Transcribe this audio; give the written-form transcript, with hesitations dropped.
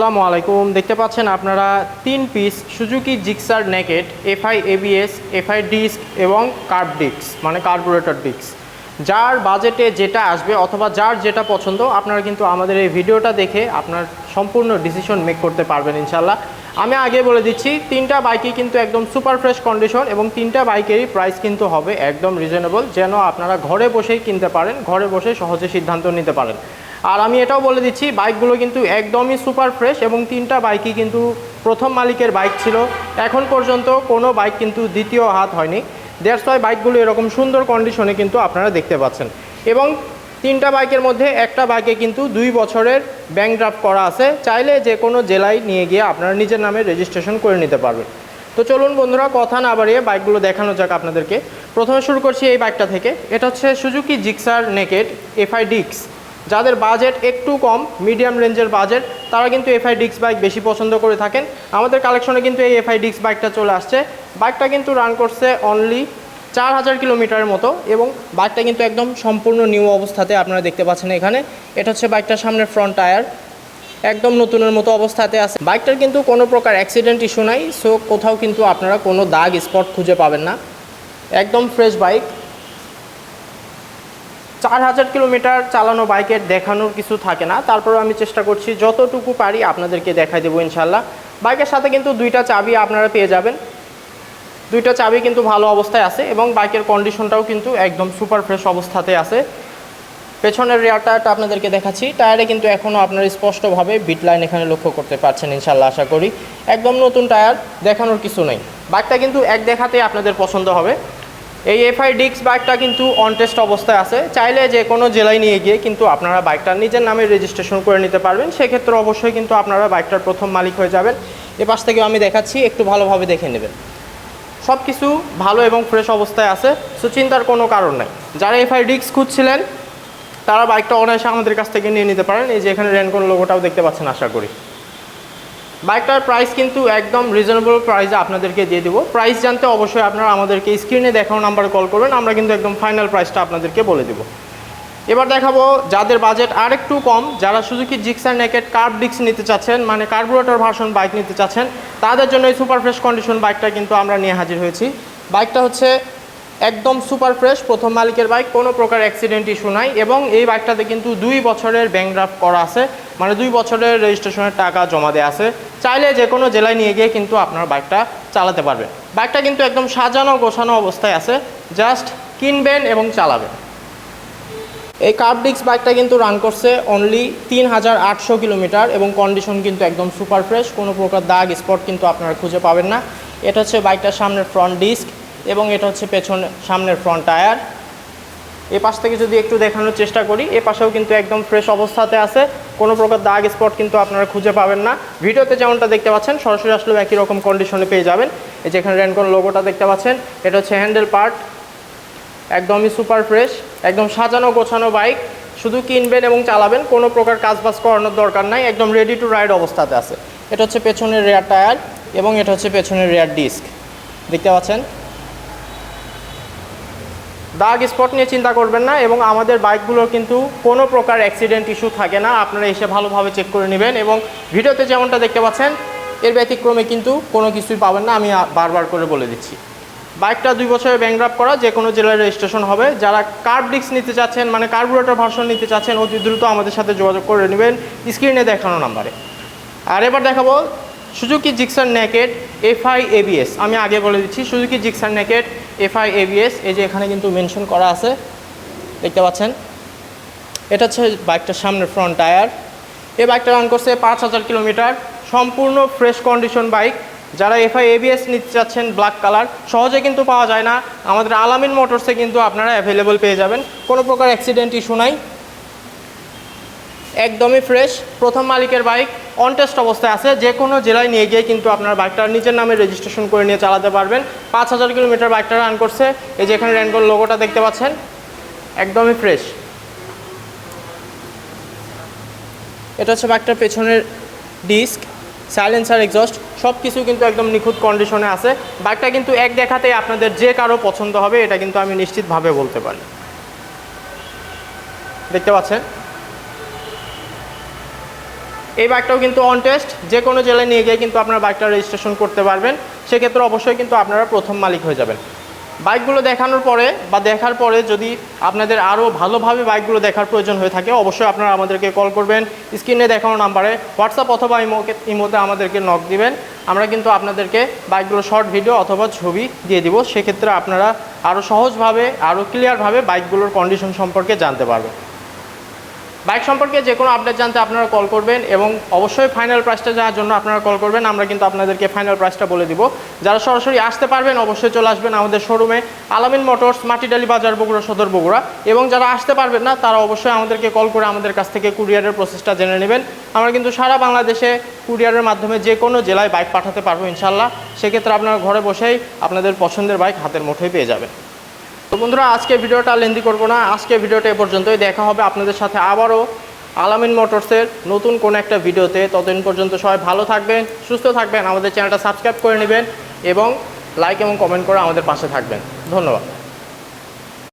আসসালামু আলাইকুম। দেখতে পাচ্ছেন আপনারা 3 piece Suzuki Gixxer naked FI ABS, FI disc এবং কার্ব ডিস্ক মানে কার্বুরেটর ডিস্ক, যার বাজেটে যেটা আসবে অথবা যার যেটা পছন্দ আপনারা কিন্তু আমাদের এই ভিডিওটা দেখে আপনার সম্পূর্ণ ডিসিশন মেক করতে পারবেন ইনশাল্লাহ। আমি আগে বলে দিচ্ছি, 3টা বাইকই কিন্তু একদম সুপার ফ্রেশ কন্ডিশন এবং 3টা বাইকেরই প্রাইস কিন্তু হবে একদম রিজনেবল, যেন আপনারা ঘরে বসেই কিনতে পারেন, ঘরে বসে সহজে সিদ্ধান্ত নিতে পারেন। আর আমি এটাও বলে দিচ্ছি, বাইকগুলো কিন্তু একদমই সুপার ফ্রেশ এবং 3টা বাইকই কিন্তু প্রথম মালিকের বাইক ছিল। এখন পর্যন্ত কোনো বাইক কিন্তু দ্বিতীয় হাত হয়নি। দ্যাটস ওয়াই বাইকগুলো এরকম সুন্দর কন্ডিশনে কিন্তু আপনারা দেখতে পাচ্ছেন। এবং 3টা বাইকের মধ্যে একটা বাইকে কিন্তু 2 বছরের ব্যাংক ড্রাফট করা আছে। চাইলে যে কোনো জেলায় নিয়ে গিয়ে আপনারা নিজের নামে রেজিস্ট্রেশন করে নিতে পারবেন। তো চলুন বন্ধুরা, কথা না বাড়িয়ে বাইকগুলো দেখানো যাক আপনাদেরকে। প্রথমে শুরু করছি এই বাইকটা থেকে। এটা হচ্ছে Suzuki Gixxer naked FI disc. যাদের বাজেট একটু কম, মিডিয়াম রেঞ্জের বাজেট, তারা কিন্তু এফআই ডিস্ক বাইক বেশি পছন্দ করে থাকেন। আমাদের কালেকশনে কিন্তু এই এফআই ডিস্ক বাইকটা চলে আসছে। বাইকটা কিন্তু রান করছে অনলি 4000 কিলোমিটারের মতো এবং বাইকটা কিন্তু একদম সম্পূর্ণ নিউ অবস্থাতে আপনারা দেখতে পাচ্ছেন এখানে। এটা হচ্ছে বাইকটার সামনের ফ্রন্ট টায়ার, একদম নতুনের মতো অবস্থাতে আছে। বাইকটার কিন্তু কোনো প্রকার অ্যাক্সিডেন্ট ইস্যু নাই, সো কোথাও কিন্তু আপনারা কোনো দাগ স্পট খুঁজে পাবেন না। একদম ফ্রেশ বাইক। 4000 কিলোমিটার চালানো বাইকের দেখানোর কিছু থাকে না, তারপরেও আমি চেষ্টা করছি যতটুকু পারি আপনাদেরকে দেখাই দেবো ইনশাল্লাহ। বাইকের সাথে কিন্তু 2টা চাবি আপনারা পেয়ে যাবেন। 2টা চাবি কিন্তু ভালো অবস্থায় আছে এবং বাইকের কন্ডিশনটাও কিন্তু একদম সুপার ফ্রেশ অবস্থাতে আছে। পেছনের রেয়ার টায়ারটা আপনাদেরকে দেখাচ্ছি। টায়ারে কিন্তু এখনও আপনারা স্পষ্টভাবে বিট লাইন এখানে লক্ষ্য করতে পারছেন ইনশাল্লাহ, আশা করি। একদম নতুন টায়ার, দেখানোর কিছু নেই। বাইকটা কিন্তু এক দেখাতেই আপনাদের পছন্দ হবে। এই এফআই ডিস্ক বাইকটা কিন্তু অন টেস্ট অবস্থায় আছে। চাইলে যে কোনো জেলায় নিয়ে গিয়ে কিন্তু আপনারা বাইকটা নিজের নামে রেজিস্ট্রেশন করে নিতে পারবেন। সেক্ষেত্রে অবশ্যই কিন্তু আপনারা বাইকটার প্রথম মালিক হয়ে যাবেন। এ পাশ থেকেও আমি দেখাচ্ছি, একটু ভালোভাবে দেখে নেবেন। সব কিছু ভালো এবং ফ্রেশ অবস্থায় আছে, সো চিন্তার কোনো কারণ নাই। যারা এফআই ডিস্ক খুঁজছিলেন তারা বাইকটা অনায়াসে আমাদের কাছ থেকে নিয়ে নিতে পারেন। এই যে এখানে রেনকন লোগোটাও দেখতে পাচ্ছেন আশা করি। বাইকটার প্রাইস কিন্তু একদম রিজনেবল প্রাইসে আপনাদেরকে দিয়ে দেবো। প্রাইস জানতে অবশ্যই আপনারা আমাদেরকে স্ক্রিনে দেখানো নাম্বারে কল করবেন, আমরা কিন্তু একদম ফাইনাল প্রাইসটা আপনাদেরকে বলে দেবো। এবার দেখাবো যাদের বাজেট আর একটু কম, যারা Suzuki Gixxer naked carb disc নিতে চাচ্ছেন, মানে কার্বুরেটর ভার্সন বাইক নিতে চাচ্ছেন, তাদের জন্য এই সুপার ফ্রেশ কন্ডিশন বাইকটা কিন্তু আমরা নিয়ে হাজির হয়েছি। বাইকটা হচ্ছে একদম সুপার ফ্রেশ, প্রথম মালিকের বাইক, কোনো প্রকার অ্যাক্সিডেন্ট ইস্যু নাই এবং এই বাইকটাতে কিন্তু 2 বছরের ব্যাংক ড্রাফট করা আছে, মানে 2 বছরের রেজিস্ট্রেশনের টাকা জমা দেওয়া আছে। চাইলে যে কোনো জেলায় নিয়ে গিয়ে কিন্তু আপনার বাইকটা চালাতে পারবেন। বাইকটা কিন্তু একদম সাজানো গোছানো অবস্থায় আছে, জাস্ট কিনবেন এবং চালাবেন। এই কার্ব ডিস্ক বাইকটা কিন্তু রান করছে অনলি 3800 কিলোমিটার এবং কন্ডিশন কিন্তু একদম সুপার ফ্রেশ, কোনো প্রকার দাগ স্পট কিন্তু আপনারা খুঁজে পাবেন না। এটা হচ্ছে বাইকটার সামনের ফ্রন্ট ডিস্ক এবং এটা হচ্ছে সামনের ফ্রন্ট টায়ার। এ পাশ থেকে যদি একটু দেখানোর চেষ্টা করি, এ পাশেও কিন্তু একদম ফ্রেশ অবস্থাতে আছে, কোনো প্রকার দাগ স্পট কিন্তু আপনারা খুঁজে পাবেন না। ভিডিওতে যেমনটা দেখতে পাচ্ছেন সরাসরি আসলেও একই রকম কন্ডিশনে পেয়ে যাবেন। এই যে এখানে রেনকন লোগোটা দেখতে পাচ্ছেন, এটা হচ্ছে হ্যান্ডেল পার্ট, একদমই সুপার ফ্রেশ, একদম সাজানো গোছানো বাইক। শুধু কিনবেন এবং চালাবেন, কোনো প্রকার কাজবাজ করানোর দরকার নাই, একদম রেডি টু রাইড অবস্থাতে আছে। এটা হচ্ছে পেছনের রেয়ার টায়ার এবং এটা হচ্ছে পেছনের রেয়ার ডিস্ক, দেখতে পাচ্ছেন। দাগ স্পট নিয়ে চিন্তা করবেন না এবং আমাদের বাইকগুলোর কিন্তু কোনো প্রকার অ্যাক্সিডেন্ট ইস্যু থাকে না, আপনারা এসে ভালোভাবে চেক করে নেবেন। এবং ভিডিওতে যেমনটা দেখতে পাচ্ছেন এর ব্যতিক্রমে কিন্তু কোনো কিছুই পাবেন না, আমি বারবার করে বলে দিচ্ছি। বাইকটা 2 বছরের ব্যাংক ড্রাফট করা, যে কোনো জেলায় রেজিস্ট্রেশন হবে। যারা কার্ব ডিস্ক নিতে চাচ্ছেন, মানে কার্বুরেটর ভার্সন নিতে চাচ্ছেন, অতি দ্রুত আমাদের সাথে যোগাযোগ করে নেবেন স্ক্রিনে দেখানো নাম্বারে। আর এবার দেখাবো Suzuki Gixxer naked FI ABS. আমি আগে বলে দিচ্ছি, Suzuki Gixxer naked FI ABS, এই যে এখানে কিন্তু মেনশন করা আছে, দেখতে পাচ্ছেন। এটা হচ্ছে বাইকটার সামনের ফ্রন্ট টায়ার। এই বাইকটা রান করছে 5000 কিলোমিটার, সম্পূর্ণ ফ্রেশ কন্ডিশন বাইক। যারা এফআই এবিএস নিতে চাচ্ছেন ব্ল্যাক কালার, সহজে কিন্তু পাওয়া যায় না, আমাদের আলামিন মোটরসে কিন্তু আপনারা অ্যাভেলেবল পেয়ে যাবেন। কোনো প্রকার অ্যাক্সিডেন্ট ইস্যু নাই, একদমই ফ্রেশ, প্রথম মালিকের বাইক, অন টেস্ট অবস্থায় আছে। যে কোনো জেলায় নিয়ে গিয়ে কিন্তু আপনার বাইকটা নিজের নামে রেজিস্ট্রেশন করে নিয়ে চালাতে পারবেন। 5000 কিলোমিটার বাইকটা রান করছে। এই যে এখানে রেনকন লোগোটা দেখতে পাচ্ছেন, একদমই ফ্রেশ। এটা হচ্ছে বাইকটার পেছনের ডিস্ক, সাইলেন্সার, এক্সস্ট সব কিছু কিন্তু একদম নিখুঁত কন্ডিশনে আছে। বাইকটা কিন্তু এক দেখাতেই আপনাদের যে কারো পছন্দ হবে, এটা কিন্তু আমি নিশ্চিতভাবে বলতে পারি। দেখতে পাচ্ছেন এই বাইকটাও কিন্তু অন টেস্ট, যে কোনো জেলায় নিয়ে গিয়ে কিন্তু আপনারা বাইকটা রেজিস্ট্রেশন করতে পারবেন। সেক্ষেত্রে অবশ্যই কিন্তু আপনারা প্রথম মালিক হয়ে যাবেন। বাইকগুলো দেখানোর পরে বা দেখার পরে যদি আপনাদের আরও ভালোভাবে বাইকগুলো দেখার প্রয়োজন হয়ে থাকে, অবশ্যই আপনারা আমাদেরকে কল করবেন। স্ক্রিনে দেখানো নাম্বারে হোয়াটসঅ্যাপ অথবা ইমোতে আমাদেরকে নক দিবেন। আমরা কিন্তু আপনাদেরকে বাইকগুলো শর্ট ভিডিও অথবা ছবি দিয়ে দিব। সেক্ষেত্রে আপনারা আরও সহজভাবে, আরও ক্লিয়ারভাবে বাইকগুলোর কন্ডিশন সম্পর্কে জানতে পারবেন। বাইক সম্পর্কে যে কোনো আপডেট জানতে আপনারা কল করবেন এবং অবশ্যই ফাইনাল প্রাইসটা জানার জন্য আপনারা কল করবেন। আমরা কিন্তু আপনাদেরকে ফাইনাল প্রাইসটা বলে দিব। যারা সরাসরি আসতে পারবেন অবশ্যই চলে আসবেন আমাদের শোরুমে, আলামিন মোটরস, মাটিডালি বাজার, বগুড়া সদর, বগুড়া। এবং যারা আসতে পারবেন না তারা অবশ্যই আমাদেরকে কল করে আমাদের কাছ থেকে কুরিয়ারের প্রসেসটা জেনে নেবেন। আমরা কিন্তু সারা বাংলাদেশে কুরিয়ারের মাধ্যমে যে কোনো জেলায় বাইক পাঠাতে পারবো ইনশাল্লাহ। সেক্ষেত্রে আপনারা ঘরে বসেই আপনাদের পছন্দের বাইক হাতের মুঠোয় পেয়ে যাবেন। তো বন্ধুরা, আজকে ভিডিওটা লেন্দি করবো না, আজকে ভিডিওটা এ পর্যন্তই। দেখা হবে আপনাদের সাথে আবারও আলামিন মোটরসের নতুন কোনো একটা ভিডিওতে। ততদিন পর্যন্ত সবাই ভালো থাকবেন, সুস্থ থাকবেন, আমাদের চ্যানেলটা সাবস্ক্রাইব করে নেবেন এবং লাইক এবং কমেন্ট করে আমাদের পাশে থাকবেন। ধন্যবাদ।